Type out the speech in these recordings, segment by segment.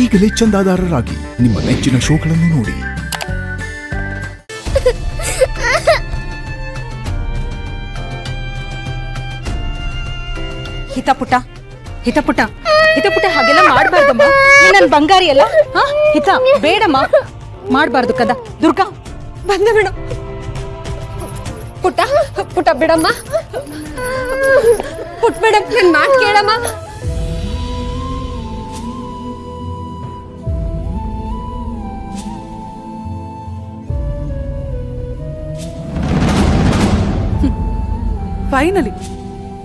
ಈಗಲೇ ಚಂದಾದಾರರಾಗಿ ನಿಮ್ಮ ನೆಚ್ಚಿನ ಶೋಗಳನ್ನು ನೋಡಿ. ಹಿತಪುಟ ಹಿತಪುಟ ಹಿತಪುಟ ಹಾಗೆಲ್ಲ ಮಾಡಬಾರ್ದಮ್ಮ. ನನ್ ಬಂಗಾರಿ ಅಲ್ಲ. ಹಿತ ಬೇಡಮ್ಮ, ಮಾಡಬಾರ್ದು ಕದ. ದುರ್ಗಾ ಬಂದ ಬಿಡು. ಪುಟ್ಟ ಪುಟ್ಟ ಬಿಡಮ್ಮ, ಪುಟ್ ಬಿಡ, ನನ್ ಮಾತು ಕೇಳಮ್ಮ. ಫೈನಲಿ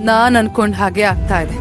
ನಾನ್ ಅನ್ಕೊಂಡ್ ಹಾಗೆ ಆಗ್ತಾ ಇದೆ.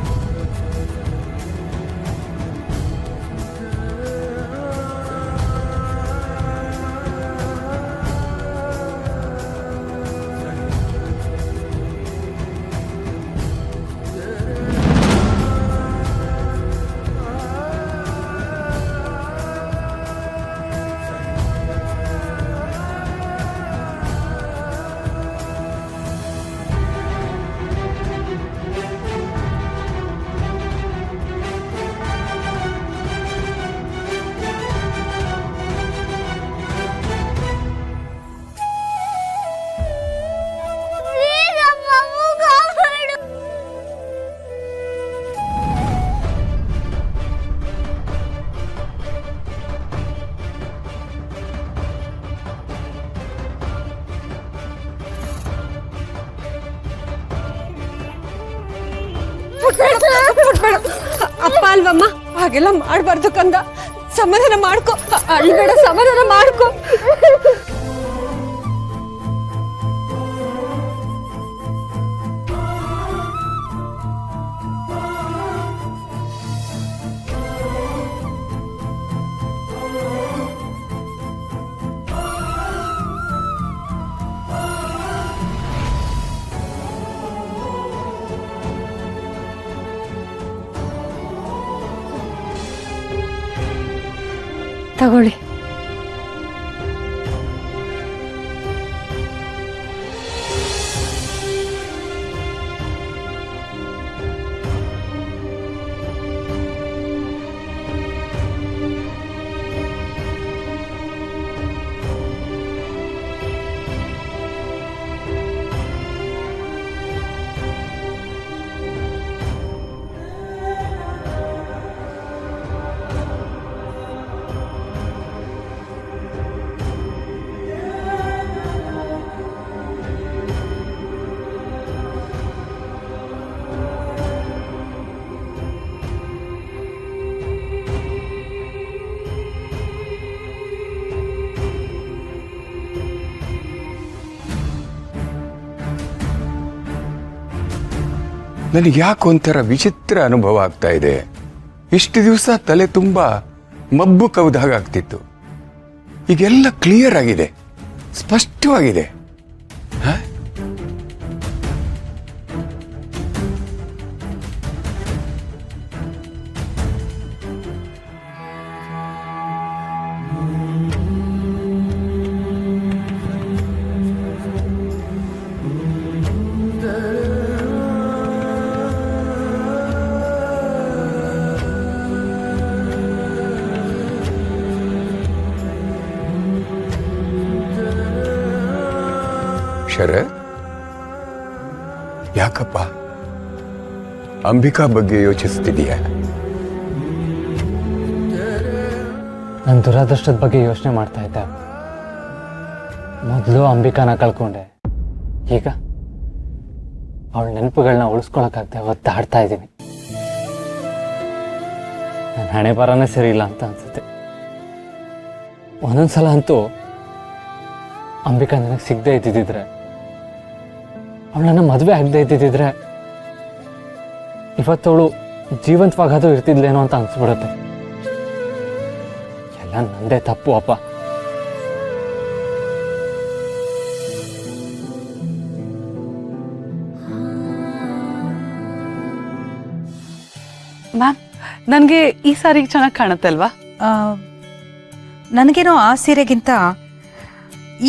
ಅಪ್ಪ ಅಲ್ವಮ್ಮ, ಹಾಗೆಲ್ಲ ಮಾಡ್ಬಾರ್ದು ಕಂದ. ಸಮಾಧಾನ ಮಾಡ್ಕೊ, ಅಳ್ಬೇಡ, ಸಮಾಧಾನ ಮಾಡ್ಕೊ. ತಗೊಳ್ಳಿ. ನನಗೆ ಯಾಕೆ ಒಂಥರ ವಿಚಿತ್ರ ಅನುಭವ ಆಗ್ತಾ ಇದೆ. ಇಷ್ಟು ದಿವಸ ತಲೆ ತುಂಬ ಮಬ್ಬು ಕವಿದ ಹಾಗಾಗ್ತಿತ್ತು. ಈಗೆಲ್ಲ ಕ್ಲಿಯರ್ ಆಗಿದೆ, ಸ್ಪಷ್ಟವಾಗಿದೆ. ಶರತ್, ಯಾಕಪ್ಪ ಅಂಬಿಕಾ ಬಗ್ಗೆ ಯೋಚಿಸ್ತಿದೀಯ? ನನ್ನ ದುರಾದೃಷ್ಟದ ಬಗ್ಗೆ ಯೋಚನೆ ಮಾಡ್ತಾ ಇದ್ದೆ. ಮೊದಲು ಅಂಬಿಕಾನ ಕಳ್ಕೊಂಡೆ, ಈಗ ಅವಳ ನೆನಪುಗಳನ್ನ ಉಳಿಸ್ಕೊಳಕ್ಕಾಗದೆ ಒದ್ದಾಡ್ತಾ ಇದ್ದೀನಿ. ನನ್ನ ಹಣೆ ಬರನೇ ಸರಿ ಇಲ್ಲ ಅಂತ ಅನ್ಸುತ್ತೆ. ಒಂದೊಂದ್ಸಲ ಅಂತೂ ಅಂಬಿಕಾ ನನಗೆ ಸಿಗದೆ ಇದ್ದಿದ್ರೆ, ಅವಳನ್ನ ಮದುವೆ ಆಗದೆ ಇದ್ದಿದ್ರೆ ಇವತ್ತವಳು ಜೀವಂತವಾಗಾದ್ರೂ ಇರ್ತಿದ್ಲೇನೋ ಅಂತ ಅನ್ಸ್ಬಿಡುತ್ತೆ. ಎಲ್ಲ ನಂದೇ ತಪ್ಪು ಅಪ್ಪ. ಮ್ಯಾಮ್, ನನಗೆ ಈ ಸಾರಿಗೆ ಚೆನ್ನಾಗಿ ಕಾಣುತ್ತೆ ಅಲ್ವಾ? ನನಗೇನೋ ಆ ಸೀರೆಗಿಂತ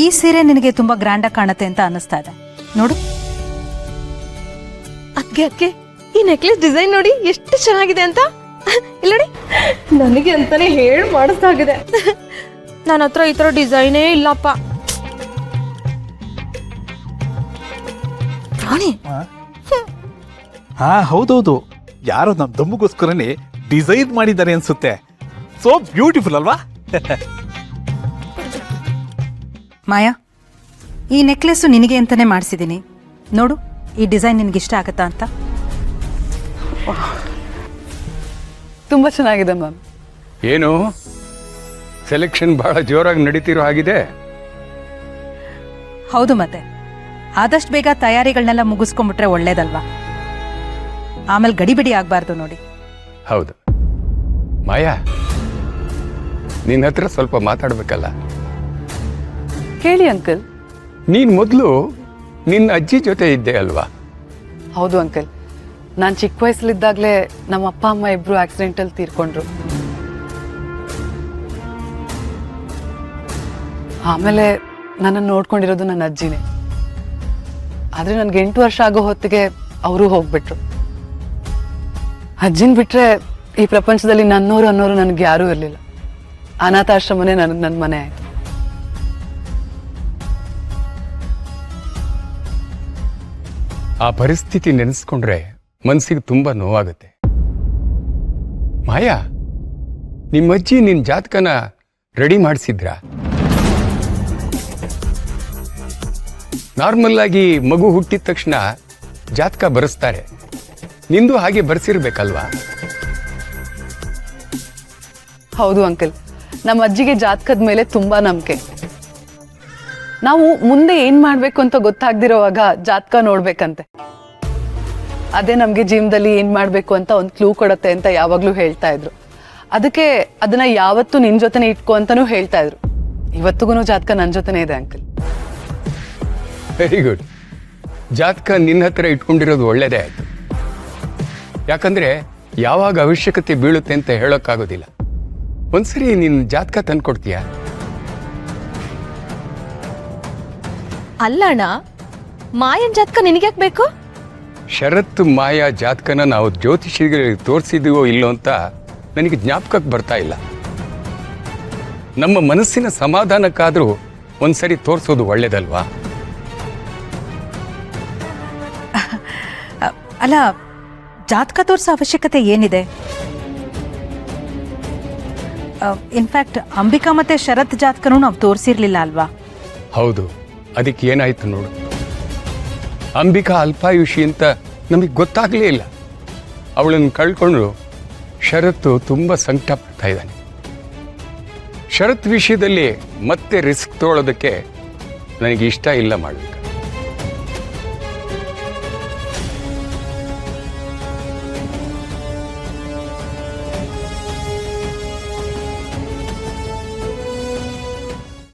ಈ ಸೀರೆ ನಿನಗೆ ತುಂಬಾ ಗ್ರ್ಯಾಂಡಾಗಿ ಕಾಣುತ್ತೆ ಅಂತ ಅನ್ನಿಸ್ತಾ ಇದೆ. ನೋಡು ಅದ್ಕೆ ಈ ನೆಕ್ಲೆಸ್ ಡಿಸೈನ್ ನೋಡಿ ಎಷ್ಟು ಚೆನ್ನಾಗಿದೆ ಅಂತ. ಇಲ್ಲಡಿ ನನಗೆ ಅಂತಾನೆ ಹೇಳಿ ಮಾಡಿಸ್ದಾಗಿದೆ. ನನ್ನ ಹತ್ರ ಈ ಥರ ಡಿಸೈನೇ ಇಲ್ಲಪ್ಪ. ರಾಣಿ ಹಾ ಹೌದೌದು, ಯಾರೋ ನಮ್ಮ ದಮ್ಮಗೋಸ್ಕರನೇ ಡಿಸೈನ್ ಮಾಡಿದ್ದಾರೆ ಅನ್ಸುತ್ತೆ. ಸೋ ಬ್ಯೂಟಿಫುಲ್ ಅಲ್ವಾ? ಮಾಯಾ, ಈ ನೆಕ್ಲೆಸ್ಸು ನಿನಗೆ ಅಂತಾನೆ ಮಾಡಿಸಿದ್ದೀನಿ. ನೋಡು, ಈ ಡಿಸೈನ್ ನಿನಗೆ ಇಷ್ಟ ಆಗತ್ತಾ ಅಂತ. ತುಂಬ ಚೆನ್ನಾಗಿದೆ ಮ್ಯಾಮ್. ಏನು ಸೆಲೆಕ್ಷನ್ ಬಹಳ ಜೋರಾಗಿ ನಡೀತಿರೋ ಹಾಗಿದೆ. ಹೌದು, ಮತ್ತೆ ಆದಷ್ಟು ಬೇಗ ತಯಾರಿಗಳನ್ನೆಲ್ಲ ಮುಗಿಸ್ಕೊಂಡ್ಬಿಟ್ರೆ ಒಳ್ಳೇದಲ್ವಾ? ಆಮೇಲೆ ಗಡಿಬಿಡಿ ಆಗಬಾರ್ದು ನೋಡಿ. ಹೌದು ಮಾಯಾ, ನಿನ್ನ ಹತ್ರ ಸ್ವಲ್ಪ ಮಾತಾಡ್ಬೇಕಲ್ಲ. ಹೇಳಿ ಅಂಕಲ್. ನೀನ್ ಮೊದಲು ನಿನ್ನ ಅಜ್ಜಿ ಜೊತೆ ಇದ್ದೆ ಅಲ್ವಾ? ಹೌದು ಅಂಕಲ್, ನಾನು ಚಿಕ್ಕ ವಯಸ್ಸಲ್ಲಿದ್ದಾಗಲೇ ನಮ್ಮ ಅಪ್ಪ ಅಮ್ಮ ಇಬ್ರು ಆಕ್ಸಿಡೆಂಟಲ್ಲಿ ತೀರ್ಕೊಂಡ್ರು. ಆಮೇಲೆ ನನ್ನನ್ನು ನೋಡ್ಕೊಂಡಿರೋದು ನನ್ನ ಅಜ್ಜಿನೇ. ಆದರೆ ನನಗೆ 8 ವರ್ಷ ಆಗೋ ಹೊತ್ತಿಗೆ ಅವರು ಹೋಗ್ಬಿಟ್ರು. ಅಜ್ಜಿನ ಬಿಟ್ರೆ ಈ ಪ್ರಪಂಚದಲ್ಲಿ ನನ್ನೋರು ಅನ್ನೋರು ನನಗೆ ಯಾರೂ ಇರಲಿಲ್ಲ. ಅನಾಥಾಶ್ರಮನೇ ನನಗೆ ನನ್ನ ಮನೆ ಆಯಿತು. ಆ ಪರಿಸ್ಥಿತಿ ನೆನೆಸ್ಕೊಂಡ್ರೆ ಮನಸ್ಸಿಗೆ ತುಂಬಾ ನೋವಾಗುತ್ತೆ. ಮಾಯಾ, ನಿಮ್ಮಜ್ಜಿ ನಿನ್ನ ಜಾತಕನ ರೆಡಿ ಮಾಡಿಸಿದ್ರಾ? ನಾರ್ಮಲ್ ಆಗಿ ಮಗು ಹುಟ್ಟಿದ ತಕ್ಷಣ ಜಾತಕ ಬರೆಸ್ತಾರೆ. ನಿಂದು ಹಾಗೆ ಬರ್ಸಿರ್ಬೇಕಲ್ವಾ? ಹೌದು ಅಂಕಲ್, ನಮ್ಮ ಅಜ್ಜಿಗೆ ಜಾತಕದ ಮೇಲೆ ತುಂಬಾ ನಂಬಿಕೆ. ನಾವು ಮುಂದೆ ಏನ್ ಮಾಡ್ಬೇಕು ಅಂತ ಗೊತ್ತಾಗ್ದಿರೋವಾಗ ಜಾತಕ ನೋಡ್ಬೇಕಂತೆ. ಅದೇ ನಮ್ಗೆ ಜೀವನದಲ್ಲಿ ಏನ್ ಮಾಡ್ಬೇಕು ಅಂತ ಒಂದು ಕ್ಲೂ ಕೊಡತ್ತೆ ಅಂತ ಯಾವಾಗ್ಲೂ ಹೇಳ್ತಾ ಇದ್ರು. ಅದಕ್ಕೆ ಅದನ್ನ ಯಾವತ್ತೂ ನಿನ್ ಜೊತೆನೆ ಇಟ್ಕೋ ಅಂತಾನೂ ಹೇಳ್ತಾ ಇದ್ರು. ಇವತ್ತಿಗೂ ಜಾತಕ ನನ್ನ ಜೊತೆನೇ ಇದೆ ಅಂಕಲ್. Very good. ಜಾತಕ ನಿನ್ನ ಹತ್ರ ಇಟ್ಕೊಂಡಿರೋದು ಒಳ್ಳೇದೇ ಆಯ್ತು. ಯಾಕಂದ್ರೆ ಯಾವಾಗ ಅವಶ್ಯಕತೆ ಬೀಳುತ್ತೆ ಅಂತ ಹೇಳೋಕ್ಕಾಗೋದಿಲ್ಲ. ಒಂದ್ಸರಿ ನಿನ್ನ ಜಾತಕ ತಂದ್ಕೊಡ್ತೀಯಾ? ಅಲ್ಲಣ್ಣ, ಮಾಯನ್ ಜಾತಕ ನಿನಗ್ಯಾಕೆ ಬೇಕು? ಶರತ್ ಮಾಯಾ ಜಾತಕನ ನಾವು ಜ್ಯೋತಿಷಿಗಳಿಗೆ ತೋರಿಸಿದೀವೋ ಇಲ್ಲೋ ಅಂತ ನನಗೆ ಜ್ಞಾಪಕಕ್ಕೆ ಬರ್ತಾ ಇಲ್ಲ. ನಮ್ಮ ಮನಸ್ಸಿನ ಸಮಾಧಾನಕ್ಕಾದ್ರೂ ಒಂದ್ಸರಿ ತೋರಿಸೋದು ಒಳ್ಳೇದಲ್ವಾ? ಅಲ್ಲ, ಜಾತಕ ತೋರಿಸೋ ಅವಶ್ಯಕತೆ ಏನಿದೆ? ಇನ್ಫ್ಯಾಕ್ಟ್ ಅಂಬಿಕಾ ಮತ್ತೆ ಶರತ್ ಜಾತಕನೂ ನಾವು ತೋರಿಸಿರ್ಲಿಲ್ಲ ಅಲ್ವಾ? ಹೌದು, ಅದಕ್ಕೆ ಏನಾಯ್ತು ನೋಡು. ಅಂಬಿಕಾ ಅಲ್ಪಾಯುಷಿ ಅಂತ ನಮಗೆ ಗೊತ್ತಾಗಲೇ ಇಲ್ಲ. ಅವಳನ್ನು ಕಳ್ಕೊಂಡು ಶರತ್ತು ತುಂಬ ಸಂಕಟ ಪಡ್ತಾ ಇದ್ದಾನೆ. ಶರತ್ ವಿಷಯದಲ್ಲಿ ಮತ್ತೆ ರಿಸ್ಕ್ ತಗೊಳ್ಳೋದಕ್ಕೆ ನನಗೆ ಇಷ್ಟ ಇಲ್ಲ ಮಾಡಬೇಕು.